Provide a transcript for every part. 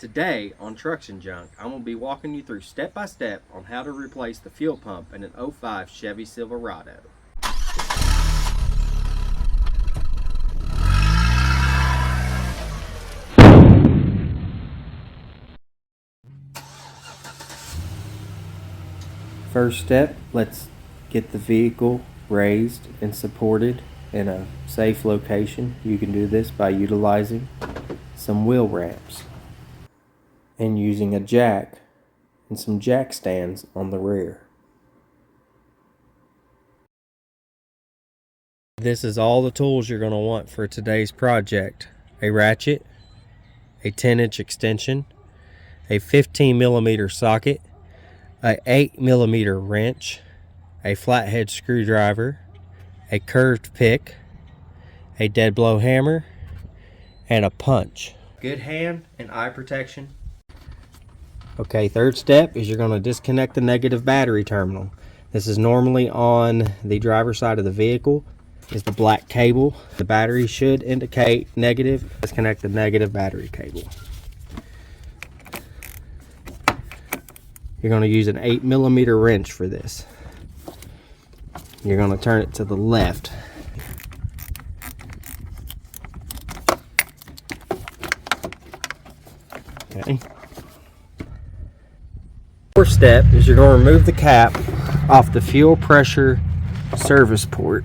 Today on Trucks and Junk, I'm going to be walking you through step by step on how to replace the fuel pump in an '05 Chevy Silverado. First step, let's get the vehicle raised and supported in a safe location. You can do this by utilizing some wheel ramps and using a jack and some jack stands on the rear. This is all the tools you're going to want for today's project: a ratchet, a 10-inch extension, a 15mm socket, a 8mm wrench, a flathead screwdriver, a curved pick, a dead blow hammer, and a punch. Good hand and eye protection. Okay, third step is you're going to disconnect the negative battery terminal. This is normally on the driver's side of the vehicle. Is the black cable. The battery should indicate negative. Disconnect the negative battery cable. You're going to use an 8mm wrench for this. You're going to turn it to the left. Okay. Fourth step is you're going to remove the cap off the fuel pressure service port,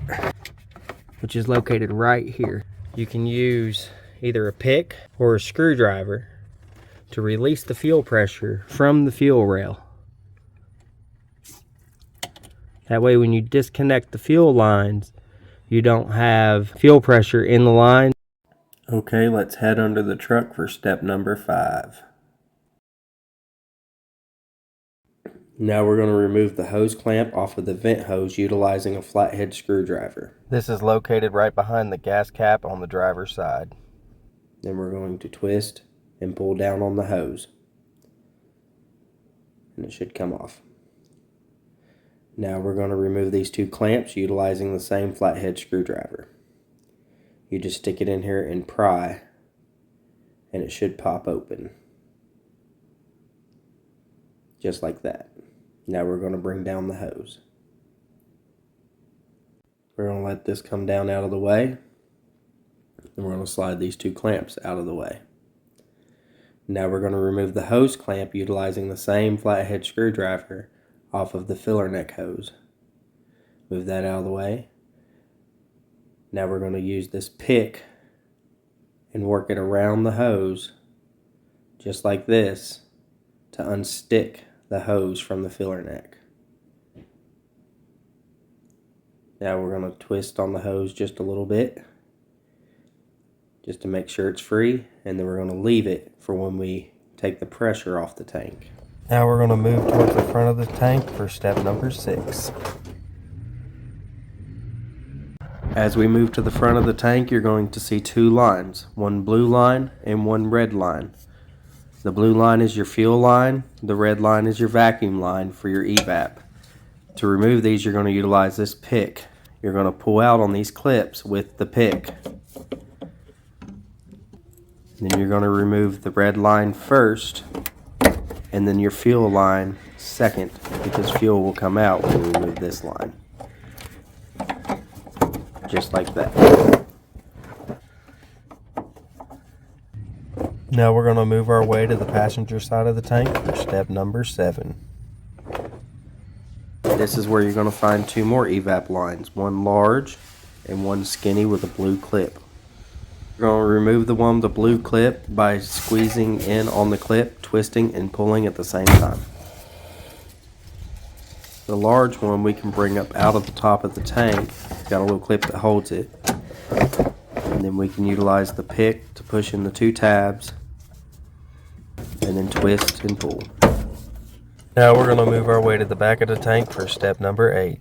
which is located right here. You can use either a pick or a screwdriver to release the fuel pressure from the fuel rail. That way when you disconnect the fuel lines, you don't have fuel pressure in the line. Okay, let's head under the truck for step number 5. Now we're going to remove the hose clamp off of the vent hose utilizing a flathead screwdriver. This is located right behind the gas cap on the driver's side. Then we're going to twist and pull down on the hose, and it should come off. Now we're going to remove these 2 clamps utilizing the same flathead screwdriver. You just stick it in here and pry, and it should pop open. Just like that. Now we're going to bring down the hose. We're going to let this come down out of the way, and we're going to slide these 2 clamps out of the way. Now we're going to remove the hose clamp utilizing the same flathead screwdriver off of the filler neck hose. Move that out of the way. Now we're going to use this pick and work it around the hose, just like this, to unstick the hose from the filler neck. Now we're going to twist on the hose just a little bit, just to make sure it's free, and then we're going to leave it for when we take the pressure off the tank. Now we're going to move towards the front of the tank for step number 6. As we move to the front of the tank, you're going to see 2 lines, one blue line and one red line. The blue line is your fuel line, the red line is your vacuum line for your evap. To remove these, you're going to utilize this pick. You're going to pull out on these clips with the pick. Then you're going to remove the red line first, and then your fuel line second, because fuel will come out when we remove this line. Just like that. Now we're going to move our way to the passenger side of the tank for step number 7. This is where you're going to find 2 more evap lines, one large and one skinny with a blue clip. You're going to remove the one with the blue clip by squeezing in on the clip, twisting and pulling at the same time. The large one we can bring up out of the top of the tank. It's got a little clip that holds it. And then we can utilize the pick to push in the 2 tabs and then twist and pull. Now we're going to move our way to the back of the tank for step number 8.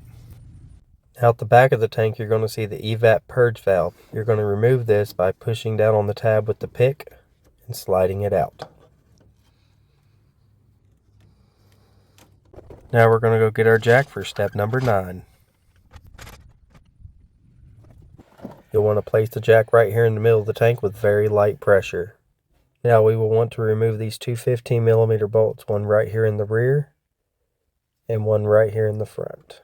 Out the back of the tank, you're going to see the evap purge valve. You're going to remove this by pushing down on the tab with the pick and sliding it out. Now we're going to go get our jack for step number 9. You'll want to place the jack right here in the middle of the tank with very light pressure. Now we will want to remove these two 15mm bolts, one right here in the rear and one right here in the front.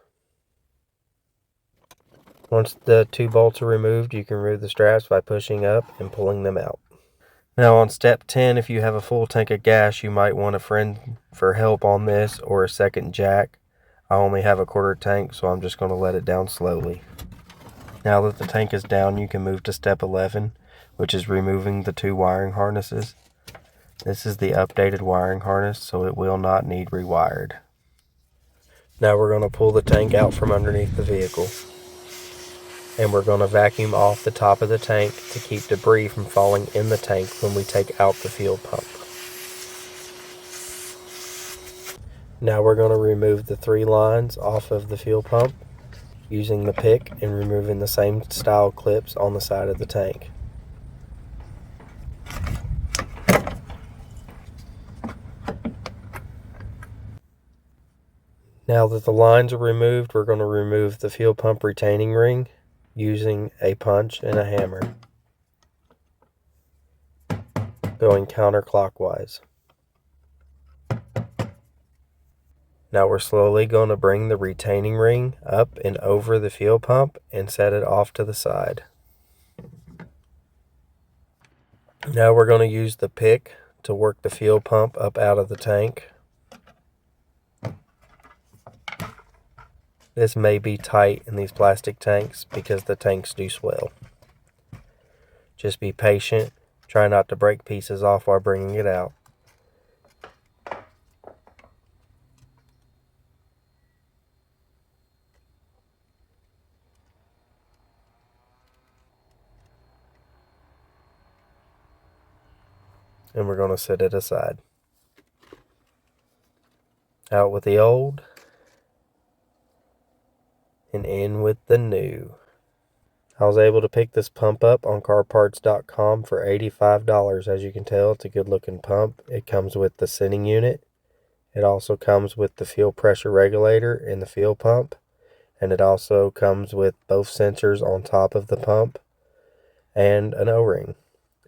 Once the two bolts are removed, you can remove the straps by pushing up and pulling them out. Now on step 10, if you have a full tank of gas, you might want a friend for help on this or a second jack. I only have a quarter tank, so I'm just going to let it down slowly. Now that the tank is down, you can move to step 11, which is removing the two wiring harnesses. This is the updated wiring harness, so it will not need rewired. Now we're going to pull the tank out from underneath the vehicle. And we're going to vacuum off the top of the tank to keep debris from falling in the tank when we take out the fuel pump. Now we're going to remove the 3 lines off of the fuel pump using the pick and removing the same style clips on the side of the tank. Now that the lines are removed, we're going to remove the fuel pump retaining ring using a punch and a hammer, going counterclockwise. Now we're slowly going to bring the retaining ring up and over the fuel pump and set it off to the side. Now we're going to use the pick to work the fuel pump up out of the tank. This may be tight in these plastic tanks because the tanks do swell. Just be patient. Try not to break pieces off while bringing it out. And we're going to set it aside. Out with the old and in with the new. I was able to pick this pump up on carparts.com for $85. As you can tell, it's a good looking pump. It comes with the sending unit. It also comes with the fuel pressure regulator in the fuel pump. And it also comes with both sensors on top of the pump and an O-ring.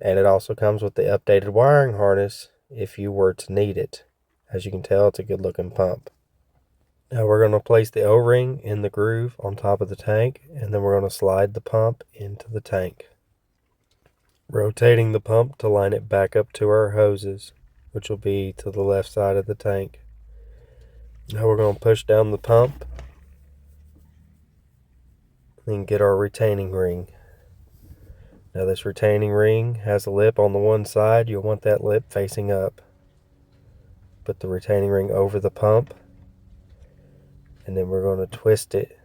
And it also comes with the updated wiring harness if you were to need it. As you can tell, it's a good looking pump. Now we're going to place the O-ring in the groove on top of the tank, and then we're going to slide the pump into the tank, rotating the pump to line it back up to our hoses, which will be to the left side of the tank. Now we're going to push down the pump and get our retaining ring. Now this retaining ring has a lip on the one side. You'll want that lip facing up. Put the retaining ring over the pump, and then we're going to twist it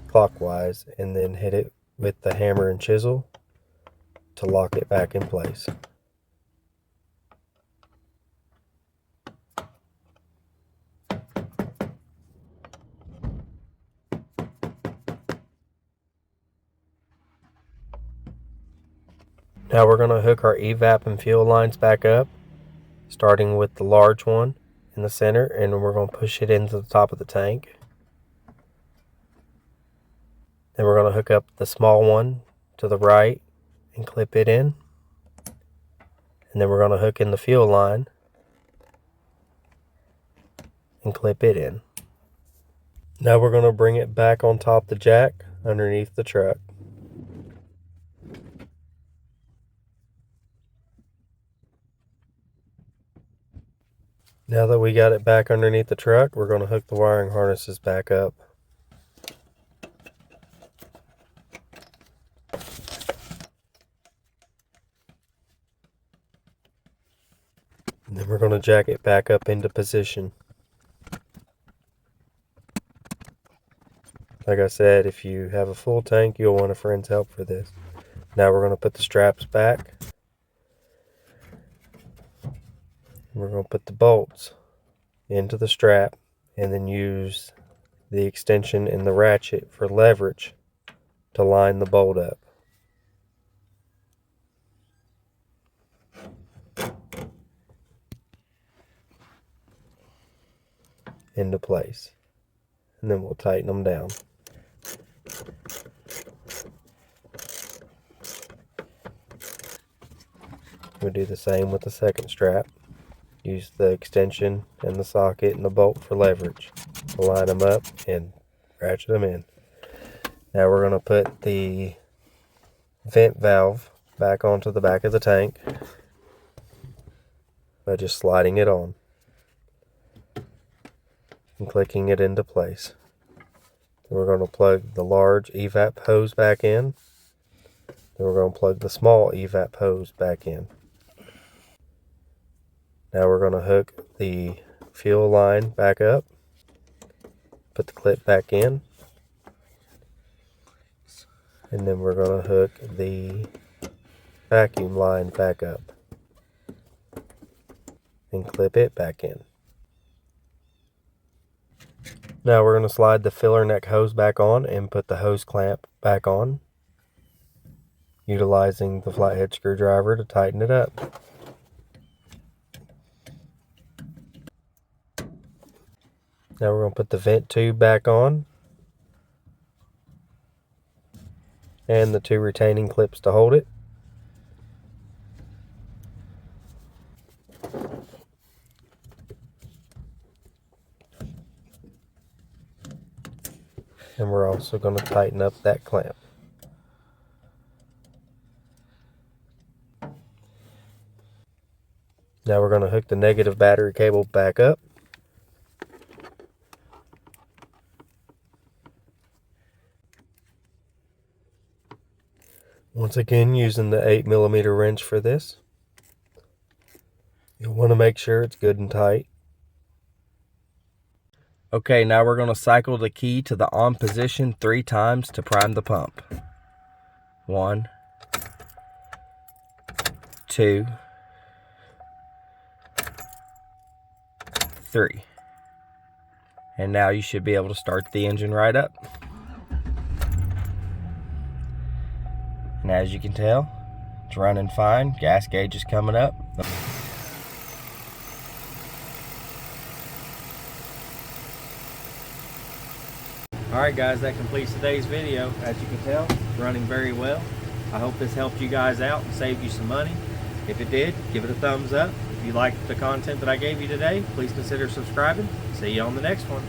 clockwise and then hit it with the hammer and chisel to lock it back in place. Now we're going to hook our evap and fuel lines back up, starting with the large one in the center, and we're going to push it into the top of the tank. Then we're going to hook up the small one to the right and clip it in. And then we're going to hook in the fuel line and clip it in. Now we're going to bring it back on top the jack underneath the truck. Now that we got it back underneath the truck, we're going to hook the wiring harnesses back up. And then we're going to jack it back up into position. Like I said, if you have a full tank, you'll want a friend's help for this. Now we're going to put the straps back. We're going to put the bolts into the strap and then use the extension in the ratchet for leverage to line the bolt up. Into place. And then we'll tighten them down. We do the same with the second strap. Use the extension and the socket and the bolt for leverage. Line them up and ratchet them in. Now we're going to put the vent valve back onto the back of the tank by just sliding it on and clicking it into place. Then we're going to plug the large evap hose back in. Then we're going to plug the small evap hose back in. Now we're going to hook the fuel line back up, put the clip back in, and then we're going to hook the vacuum line back up and clip it back in. Now we're going to slide the filler neck hose back on and put the hose clamp back on, utilizing the flathead screwdriver to tighten it up. Now we're going to put the vent tube back on and the 2 retaining clips to hold it. And we're also going to tighten up that clamp. Now we're going to hook the negative battery cable back up. Once again, using the 8mm wrench for this. You'll want to make sure it's good and tight. Okay, now we're going to cycle the key to the on position 3 times to prime the pump. 1, 2, 3. And now you should be able to start the engine right up. And as you can tell, it's running fine. Gas gauge is coming up. Alright guys, that completes today's video. As you can tell, it's running very well. I hope this helped you guys out and saved you some money. If it did, give it a thumbs up. If you liked the content that I gave you today, please consider subscribing. See you on the next one.